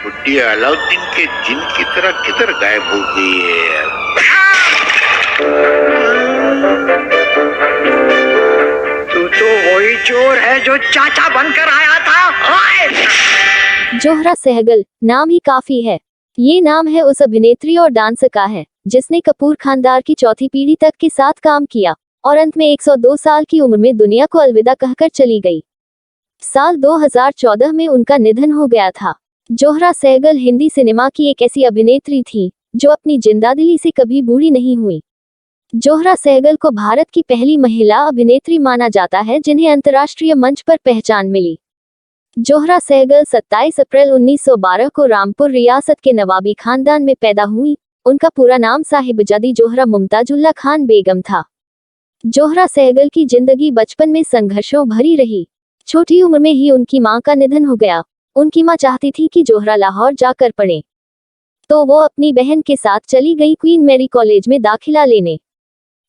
बुड्ढी अलाउद्दीन के जिन की तरह किधर गायब हो गई है। तू तो वही चोर है जो चाचा बनकर आया था। ओए! जोहरा सहगल नाम ही काफी है। ये नाम है उस अभिनेत्री और डांसर का है जिसने कपूर खानदार की चौथी पीढ़ी तक के साथ काम किया और अंत में 102 साल की उम्र में दुनिया को अलविदा कहकर चली गई। साल 2014 में उनका निधन हो गया था। जोहरा सहगल हिंदी सिनेमा की एक ऐसी अभिनेत्री थी जो अपनी जिंदादिली से कभी बूढ़ी नहीं हुई। जोहरा सहगल को भारत की पहली महिला अभिनेत्री माना जाता है जिन्हें अंतर्राष्ट्रीय मंच पर पहचान मिली। जोहरा सहगल 27 अप्रैल 1912 को रामपुर रियासत के नवाबी खानदान में पैदा हुई। उनका पूरा नाम साहिबजादी जोहरा मुमताजुल्लाह खान बेगम था। जोहरा सहगल की जिंदगी बचपन में संघर्षों भरी रही। छोटी उम्र में ही उनकी मां का निधन हो गया। उनकी मां चाहती थी कि जोहरा लाहौर जाकर पढ़े, तो वो अपनी बहन के साथ चली गई क्वीन मैरी कॉलेज में दाखिला लेने।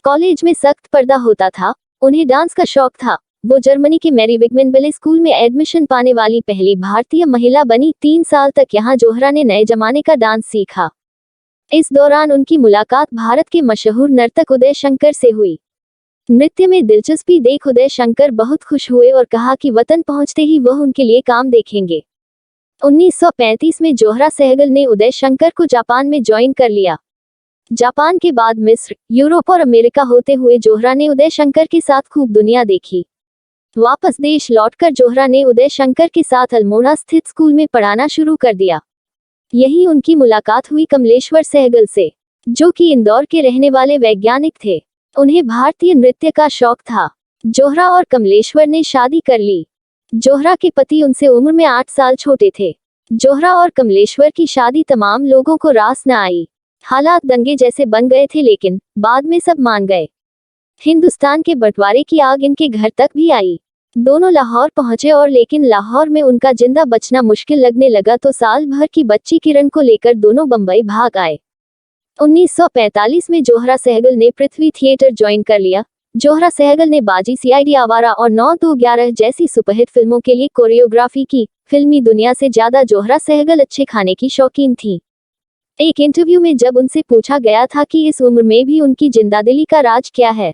कॉलेज में सख्त पर्दा होता था। उन्हें डांस का शौक था। वो जर्मनी के मैरी विगमेन बैले स्कूल में एडमिशन पाने वाली पहली भारतीय महिला बनी। 3 साल तक यहाँ जोहरा ने नए जमाने का डांस सीखा। इस दौरान उनकी मुलाकात भारत के मशहूर नर्तक उदय शंकर से हुई। नृत्य में दिलचस्पी देख उदय शंकर बहुत खुश हुए और कहा कि वतन पहुंचते ही वह उनके लिए काम देखेंगे। 1935 में जोहरा सहगल ने उदय शंकर को जापान में ज्वाइन कर लिया। जापान के बाद मिस्र, यूरोप और अमेरिका होते हुए जोहरा ने उदय शंकर के साथ खूब दुनिया देखी। वापस देश लौटकर जोहरा ने उदय शंकर के साथ अल्मोड़ा स्थित स्कूल में पढ़ाना शुरू कर दिया। यहीं उनकी मुलाकात हुई कमलेश्वर सहगल से, जो कि इंदौर के रहने वाले वैज्ञानिक थे। उन्हें भारतीय नृत्य का शौक था। जोहरा और कमलेश्वर ने शादी कर ली। जोहरा के पति उनसे उम्र में 8 साल छोटे थे। जोहरा और कमलेश्वर की शादी तमाम लोगों को रास न आई। हालात दंगे जैसे बन गए थे, लेकिन बाद में सब मान गए। हिंदुस्तान के बंटवारे की आग इनके घर तक भी आई। दोनों लाहौर पहुंचे और लेकिन लाहौर में उनका जिंदा बचना मुश्किल लगने लगा, तो साल भर की बच्ची किरण को लेकर दोनों बंबई भाग आए। 1945 में जोहरा सहगल ने पृथ्वी थिएटर ज्वाइन कर लिया। जोहरा सहगल ने बाजी, सीआईडी, आवारा और 9-2-11 जैसी सुपरहिट फिल्मों के लिए कोरियोग्राफी की। फिल्मी दुनिया से ज्यादा जोहरा सहगल अच्छे खाने की शौकीन थी। एक इंटरव्यू में जब उनसे पूछा गया था कि इस उम्र में भी उनकी जिंदादिली का राज क्या है,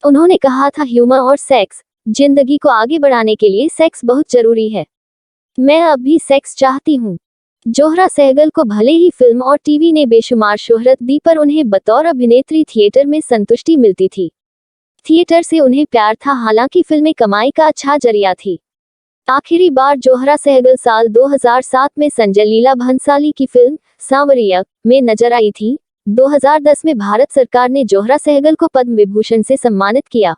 उन्होंने कहा था, ह्यूमर और सेक्स। जिंदगी को आगे बढ़ाने के लिए सेक्स बहुत जरूरी है। मैं अब भी सेक्स चाहती हूँ। जोहरा सहगल को भले ही फिल्म और टीवी ने बेशुमार शोहरत दी, पर उन्हें बतौर अभिनेत्री थिएटर में संतुष्टि मिलती थी। थिएटर से उन्हें प्यार था, हालांकि फिल्में कमाई का अच्छा जरिया थी। आखिरी बार जोहरा सहगल साल 2007 में संजय लीला भंसाली की फिल्म सांवरिया में नजर आई थी। 2010 में भारत सरकार ने जोहरा सहगल को पद्म विभूषण से सम्मानित किया।